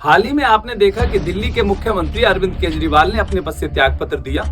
हाल ही में आपने देखा कि दिल्ली के मुख्यमंत्री अरविंद केजरीवाल ने अपने पद से त्याग पत्र दिया।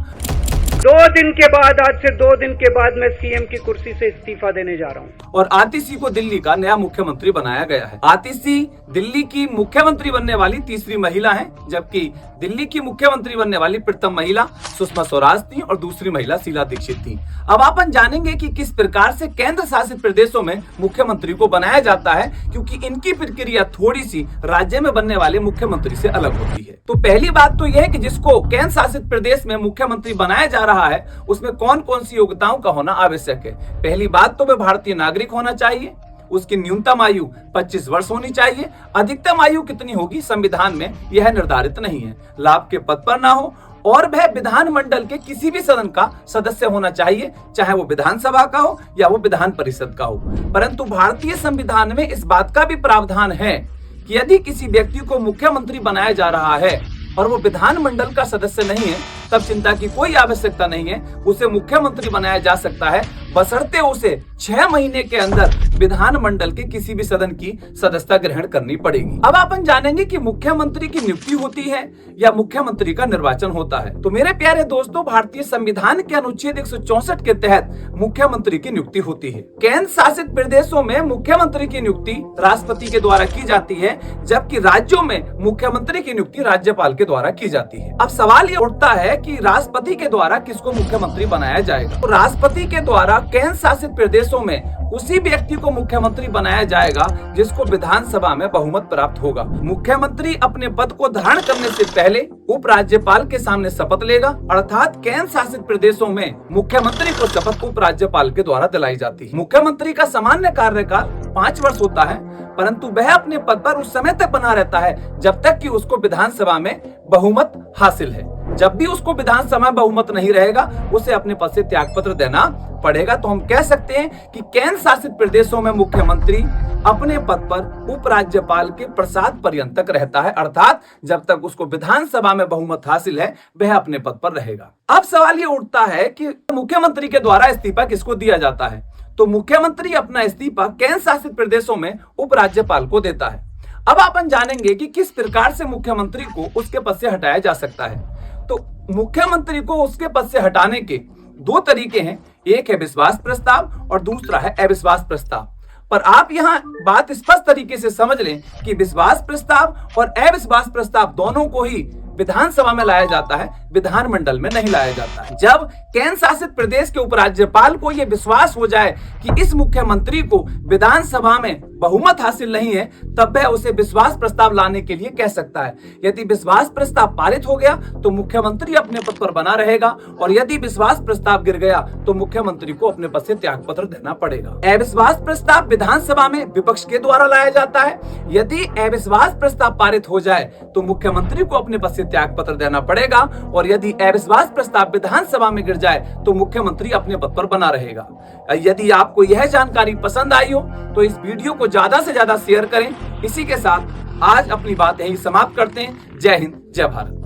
2 दिन के बाद, आज से 2 दिन के बाद मैं सीएम की कुर्सी से इस्तीफा देने जा रहा हूं। और आतिशी को दिल्ली का नया मुख्यमंत्री बनाया गया है। आतिशी दिल्ली की मुख्यमंत्री बनने वाली तीसरी महिला है, जबकि दिल्ली की मुख्यमंत्री बनने वाली प्रथम महिला सुषमा स्वराज थी और दूसरी महिला शीला दीक्षित थी। अब अपन जानेंगे कि किस प्रकार से केंद्र शासित प्रदेशों में मुख्यमंत्री को बनाया जाता है, क्योंकि इनकी प्रक्रिया थोड़ी सी राज्य में बनने वाले मुख्यमंत्री से अलग होती है। तो पहली बात तो यह है कि जिसको केंद्र शासित प्रदेश में मुख्यमंत्री बनाया जा रहा है उसमें कौन कौन सी योग्यताओं का होना आवश्यक है। पहली बात तो वह भारतीय नागरिक होना चाहिए, उसकी न्यूनतम आयु 25 वर्ष होनी चाहिए। अधिकतम आयु कितनी होगी संविधान में यह निर्धारित नहीं है। लाभ के पद पर ना हो और वह विधानमंडल के किसी भी सदन का सदस्य होना चाहिए, चाहे वो विधानसभा का हो या वो विधान परिषद का हो। परंतु भारतीय संविधान में इस बात का भी प्रावधान है कि यदि किसी व्यक्ति को मुख्यमंत्री बनाया जा रहा है और वो विधानमंडल का सदस्य नहीं है, तब चिंता की कोई आवश्यकता नहीं है, उसे मुख्यमंत्री बनाया जा सकता है, बशर्ते उसे 6 महीने के अंदर विधानमंडल के किसी भी सदन की सदस्यता ग्रहण करनी पड़ेगी। अब अपन जानेंगे कि मुख्यमंत्री की नियुक्ति होती है या मुख्यमंत्री का निर्वाचन होता है। तो मेरे प्यारे दोस्तों, भारतीय संविधान के अनुच्छेद 164 के तहत मुख्यमंत्री की नियुक्ति होती है। केंद्र शासित प्रदेशों में मुख्यमंत्री की नियुक्ति राष्ट्रपति के द्वारा की जाती है, जबकि राज्यों में मुख्यमंत्री की नियुक्ति राज्यपाल के द्वारा की जाती है। अब सवाल ये उठता है कि राष्ट्रपति के द्वारा किसको मुख्यमंत्री बनाया जाएगा। तो राष्ट्रपति के द्वारा केंद्र शासित प्रदेशों में उसी व्यक्ति को मुख्यमंत्री बनाया जाएगा जिसको विधानसभा में बहुमत प्राप्त होगा। मुख्यमंत्री अपने पद को धारण करने से पहले उपराज्यपाल के सामने शपथ लेगा, अर्थात केंद्र शासित प्रदेशों में मुख्यमंत्री को शपथ उपराज्यपाल के द्वारा दिलाई जाती है। मुख्यमंत्री का सामान्य कार्यकाल 5 वर्ष होता है, परंतु वह अपने पद पर उस समय तक बना रहता है जब तक कि उसको विधानसभा में बहुमत हासिल है। जब भी उसको विधानसभा में बहुमत नहीं रहेगा, उसे अपने पद से त्याग पत्र देना पड़ेगा। तो हम कह सकते हैं कि केंद्र शासित प्रदेशों में मुख्यमंत्री अपने पद पर उपराज्यपाल के प्रसाद पर्यंत तक रहता है, अर्थात जब तक उसको विधानसभा में बहुमत हासिल है वह अपने पद पर रहेगा। अब सवाल ये उठता है कि मुख्यमंत्री के द्वारा इस्तीफा किसको दिया जाता है। तो मुख्यमंत्री अपना इस्तीफा केंद्र शासित प्रदेशों में उपराज्यपाल को देता है। अब अपन जानेंगे कि किस प्रकार से मुख्यमंत्री को उसके पद से हटाया जा सकता है। तो मुख्यमंत्री को उसके पद से हटाने के 2 तरीके हैं, एक है विश्वास प्रस्ताव और दूसरा है अविश्वास प्रस्ताव। पर आप यहाँ बात स्पष्ट तरीके से समझ लें कि विश्वास प्रस्ताव और अविश्वास प्रस्ताव दोनों को ही विधानसभा में लाया जाता है, विधानमंडल में नहीं लाया जाता है। जब केंद्र शासित प्रदेश के उपराज्यपाल को यह विश्वास हो जाए कि इस मुख्यमंत्री को विधानसभा में बहुमत हासिल नहीं है, तब वह उसे विश्वास प्रस्ताव लाने के लिए कह सकता है। यदि विश्वास प्रस्ताव पारित हो गया तो मुख्यमंत्री अपने पद पर बना रहेगा, और यदि विश्वास प्रस्ताव गिर गया तो मुख्यमंत्री को अपने पद से त्याग पत्र देना पड़ेगा। अविश्वास प्रस्ताव विधानसभा में विपक्ष के द्वारा लाया जाता है। यदि अविश्वास प्रस्ताव पारित हो जाए तो मुख्यमंत्री को अपने पद से त्याग पत्र देना पड़ेगा, और यदि अविश्वास प्रस्ताव विधानसभा में गिर जाए तो मुख्यमंत्री अपने पद पर बना रहेगा। यदि आपको यह जानकारी पसंद आई हो तो इस वीडियो को ज्यादा से ज्यादा शेयर करें। इसी के साथ आज अपनी बात यही समाप्त करते हैं। जय हिंद, जय भारत।